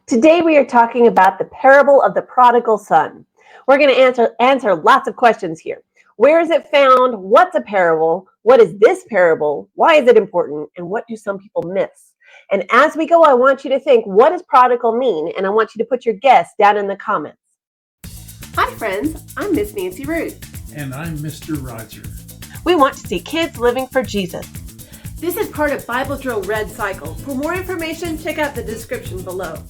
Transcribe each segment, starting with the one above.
Today we are talking about the parable of the prodigal son. We're going to answer lots of questions here. Where is it found? What's a parable? What is this parable? Why is it important? And what do some people miss? And as we go, I want you to think, what does prodigal mean? And I want you to put your guess down in the comments. Hi friends, I'm Miss Nancy Root. And I'm Mr. Roger. We want to see kids living for Jesus. This is part of Bible Drill Red Cycle. For more information, check out the description below.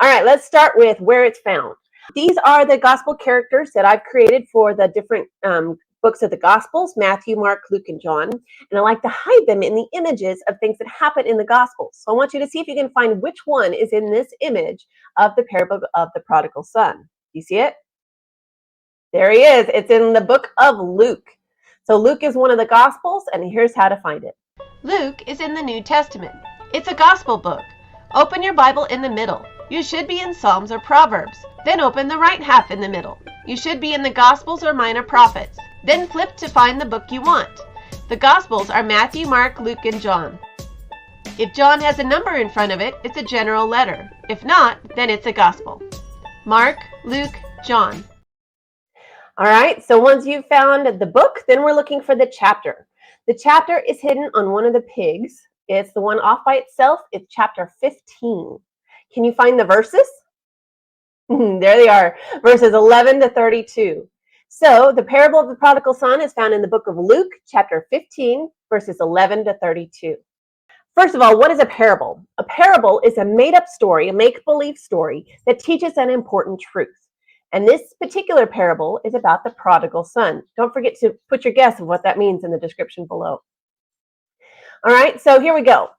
All right, let's start with where it's found. These are the gospel characters that I've created for the different books of the Gospels, Matthew, Mark, Luke, and John. And I like to hide them in the images of things that happen in the Gospels. So I want you to see if you can find which one is in this image of the parable of the prodigal son. You see it? There he is. It's in the book of Luke. So Luke is one of the Gospels, and here's how to find it. Luke is in the New Testament. It's a gospel book. Open your Bible in the middle. You should be in Psalms or Proverbs. Then open the right half in the middle. You should be in the Gospels or Minor Prophets. Then flip to find the book you want. The Gospels are Matthew, Mark, Luke, and John. If John has a number in front of it, it's a general letter. If not, then it's a gospel. Mark, Luke, John. All right, so once you've found the book, then we're looking for the chapter. The chapter is hidden on one of the pigs. It's the one off by itself. It's chapter 15. Can you find the verses? There they are, verses 11 to 32. So the parable of the prodigal son is found in the book of Luke, chapter 15, verses 11 to 32. First of all, what is a parable? A parable is a made-up story, a make-believe story that teaches an important truth. And this particular parable is about the prodigal son. Don't forget to put your guess of what that means in the description below. All right, so here we go.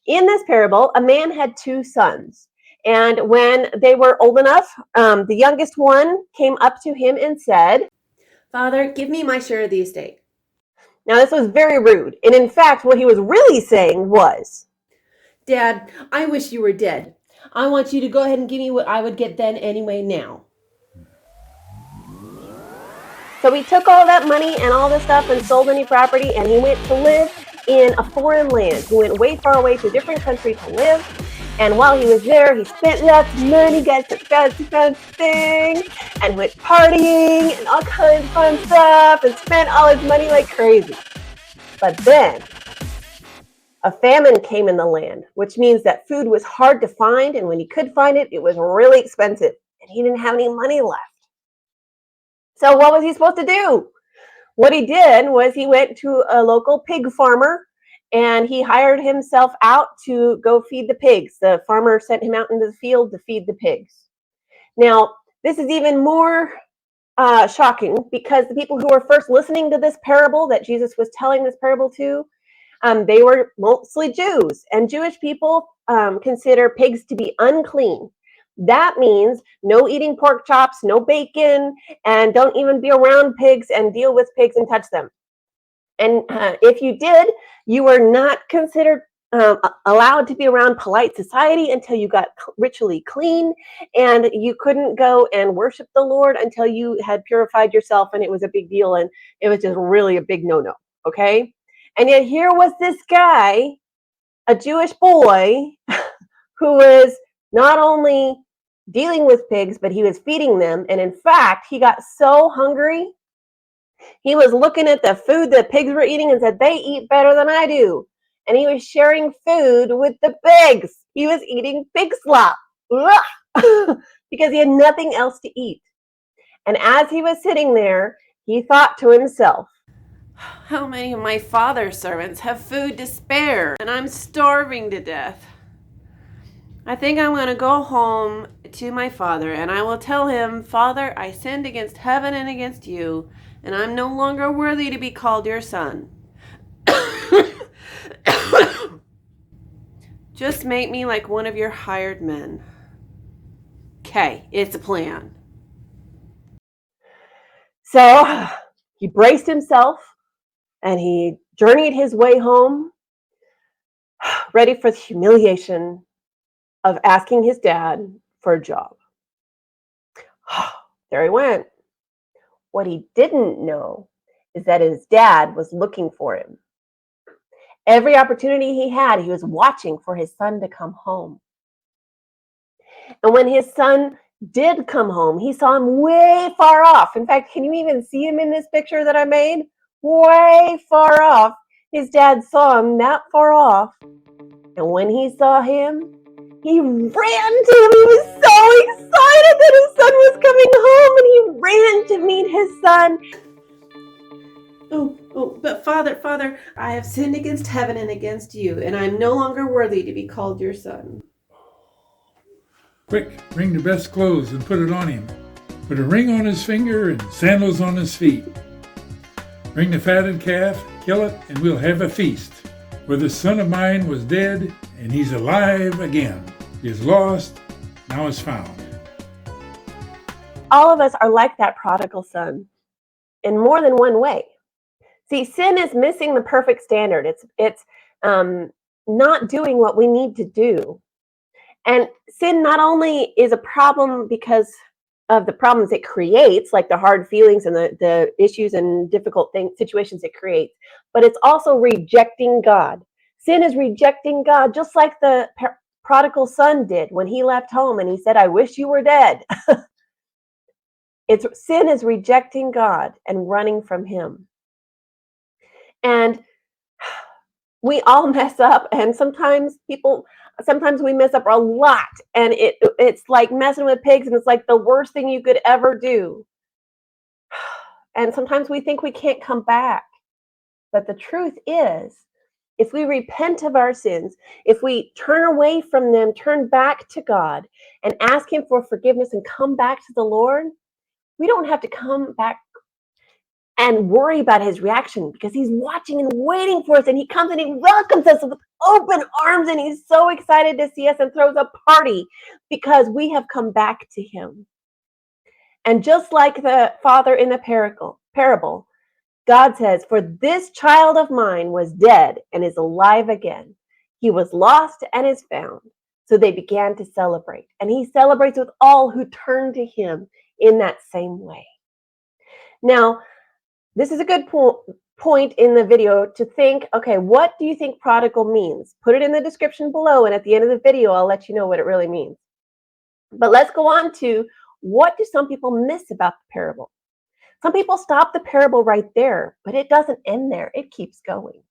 In this parable, a man had two sons. And when they were old enough, the youngest one came up to him and said, Father, give me my share of the estate. Now this was very rude. And in fact, what he was really saying was, Dad, I wish you were dead. I want you to go ahead and give me what I would get then anyway now. So he took all that money and all this stuff and sold any property, and he went to live in a foreign land. He went way far away to a different country to live. And while he was there, he spent lots of money, got some fancy things, and went partying and all kinds of fun stuff, and spent all his money like crazy. But then a famine came in the land, which means that food was hard to find, and when he could find it, it was really expensive, and he didn't have any money left. So what was he supposed to do? What he did was he went to a local pig farmer and he hired himself out to go feed the pigs. The farmer sent him out into the field to feed the pigs. Now, this is even more shocking because the people who were first listening to this parable that Jesus was telling this parable to, they were mostly Jews, and Jewish people consider pigs to be unclean. That means no eating pork chops, no bacon, and don't even be around pigs and deal with pigs and touch them. And if you did, you were not considered allowed to be around polite society until you got ritually clean, and you couldn't go and worship the Lord until you had purified yourself, and it was a big deal, and it was just really a big no-no, okay? And yet here was this guy, a Jewish boy, who was not only dealing with pigs, but he was feeding them. And in fact, he got so hungry, he was looking at the food that pigs were eating and said, they eat better than I do. And he was sharing food with the pigs. He was eating pig slop because he had nothing else to eat. And as he was sitting there, he thought to himself, How many of my father's servants have food to spare, and I'm starving to death? I think I'm going to go home to my father, and I will tell him, Father, I sinned against heaven and against you, and I'm no longer worthy to be called your son. Just make me like one of your hired men. Okay, it's a plan. So he braced himself and he journeyed his way home, ready for the humiliation of asking his dad for a job. There he went. What he didn't know is that his dad was looking for him. Every opportunity he had, he was watching for his son to come home. And when his son did come home, he saw him way far off. In fact, can you even see him in this picture that I made? Way far off. His dad saw him that far off. And when he saw him, he ran to him. He was so excited that his son was coming home, and he ran to meet his son. But Father, I have sinned against heaven and against you, and I am no longer worthy to be called your son. Quick, bring the best clothes and put it on him. Put a ring on his finger and sandals on his feet. Bring the fatted calf, kill it, and we'll have a feast. For this son of mine was dead, and he's alive again. He is lost, now is found. All of us are like that prodigal son in more than one way. See, sin is missing the perfect standard. It's not doing what we need to do. And sin not only is a problem because of the problems it creates, like the hard feelings and the issues and difficult situations it creates, but it's also rejecting God. Sin is rejecting God, just like the prodigal son did when he left home and he said, "I wish you were dead." Sin is rejecting God and running from him. And we all mess up, and sometimes we mess up a lot, and it's like messing with pigs, and it's like the worst thing you could ever do. And sometimes we think we can't come back. But the truth is, if we repent of our sins, if we turn away from them, turn back to God and ask him for forgiveness and come back to the Lord, we don't have to come back and worry about his reaction, because he's watching and waiting for us, and he comes and he welcomes us with open arms, and he's so excited to see us and throws a party because we have come back to him. And just like the father in the parable, God says, "For this child of mine was dead and is alive again. He was lost and is found." So they began to celebrate, and he celebrates with all who turn to him in that same way. Now, this is a good point in the video to think, okay, what do you think prodigal means? Put it in the description below, and at the end of the video, I'll let you know what it really means. But let's go on to, what do some people miss about the parable? Some people stop the parable right there, but it doesn't end there. It keeps going.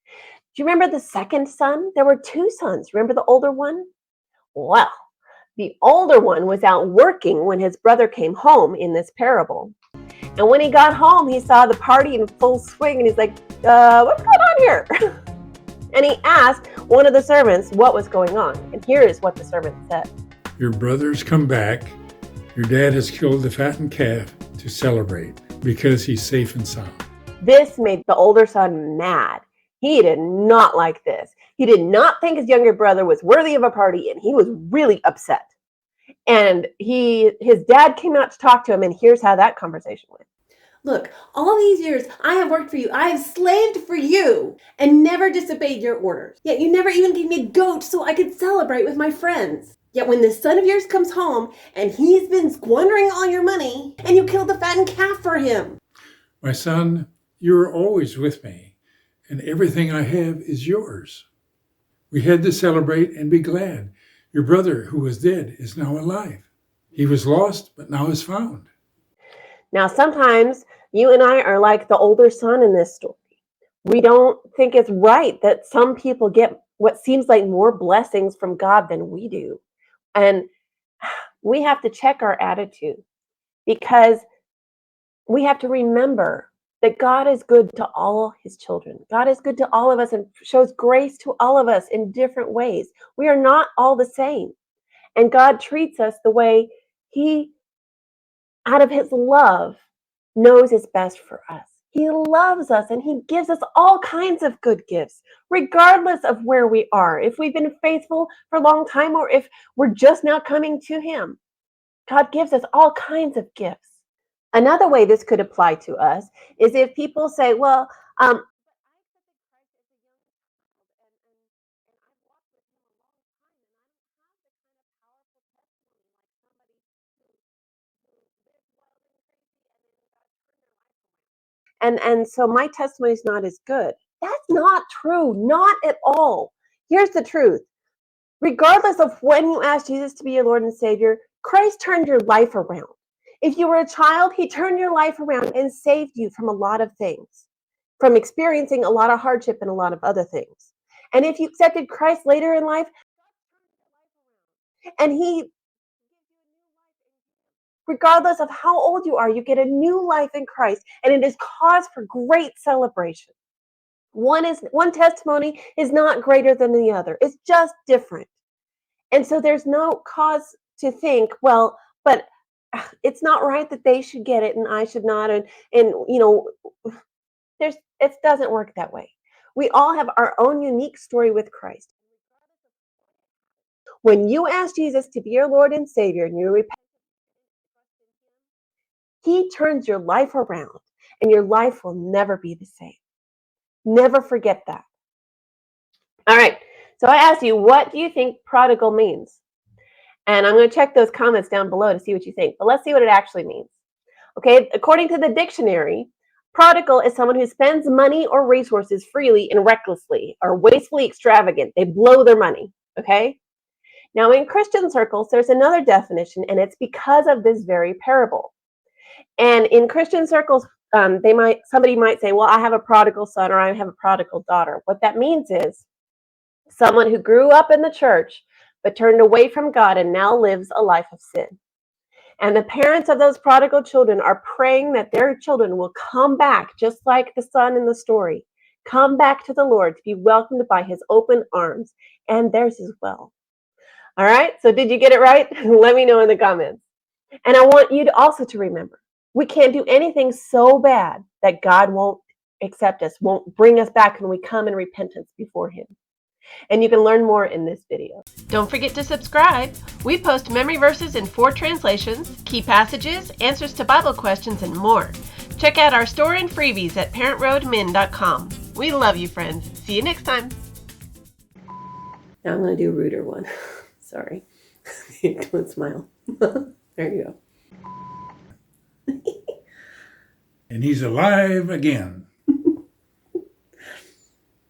Do you remember the second son? There were two sons. Remember the older one? Well, the older one was out working when his brother came home in this parable. And when he got home, he saw the party in full swing, and he's like, what's going on here? And he asked one of the servants what was going on. And here is what the servant said. Your brother's come back. Your dad has killed the fattened calf to celebrate because he's safe and sound. This made the older son mad. He did not like this. He did not think his younger brother was worthy of a party, and he was really upset. And his dad came out to talk to him, and here's how that conversation went. Look, all these years I have worked for you. I have slaved for you and never disobeyed your orders. Yet you never even gave me a goat so I could celebrate with my friends. Yet when this son of yours comes home and he's been squandering all your money, and you killed the fattened calf for him. My son, you are always with me, and everything I have is yours. We had to celebrate and be glad. Your brother, who was dead, is now alive. He was lost, but now is found. Now, sometimes you and I are like the older son in this story. We don't think it's right that some people get what seems like more blessings from God than we do. And we have to check our attitude, because we have to remember that God is good to all his children. God is good to all of us and shows grace to all of us in different ways. We are not all the same. And God treats us the way he, out of his love, knows is best for us. He loves us, and he gives us all kinds of good gifts, regardless of where we are. If we've been faithful for a long time, or if we're just now coming to him, God gives us all kinds of gifts. Another way this could apply to us is if people say, well, and so my testimony is not as good. That's not true, not at all. Here's the truth. Regardless of when you asked Jesus to be your Lord and Savior, Christ turned your life around. If you were a child, he turned your life around and saved you from a lot of things, from experiencing a lot of hardship and a lot of other things. And if you accepted Christ later in life, and he, regardless of how old you are, you get a new life in Christ, and it is cause for great celebration. One testimony is not greater than the other. It's just different. And so there's no cause to think, well, but it's not right that they should get it and I should not. And it doesn't work that way. We all have our own unique story with Christ. When you ask Jesus to be your Lord and Savior and you repent, he turns your life around and your life will never be the same. Never forget that. All right. So I asked you, what do you think prodigal means? And I'm going to check those comments down below to see what you think. But let's see what it actually means. Okay, according to the dictionary, prodigal is someone who spends money or resources freely and recklessly or wastefully extravagant. They blow their money. Okay? Now, in Christian circles, there's another definition, and it's because of this very parable. And in Christian circles, somebody might say, well, I have a prodigal son or I have a prodigal daughter. What that means is someone who grew up in the church but turned away from God and now lives a life of sin. And the parents of those prodigal children are praying that their children will come back, just like the son in the story, come back to the Lord to be welcomed by his open arms, and theirs as well. All right, so did you get it right? Let me know in the comments. And I want you to also to remember, we can't do anything so bad that God won't accept us, won't bring us back when we come in repentance before him. And you can learn more in this video. Don't forget to subscribe. We post memory verses in 4 translations, key passages, answers to Bible questions, and more. Check out our store and freebies at parentroadmin.com. We love you, friends. See you next time. Now I'm going to do a ruder one. Sorry. Don't smile. There you go. And he's alive again.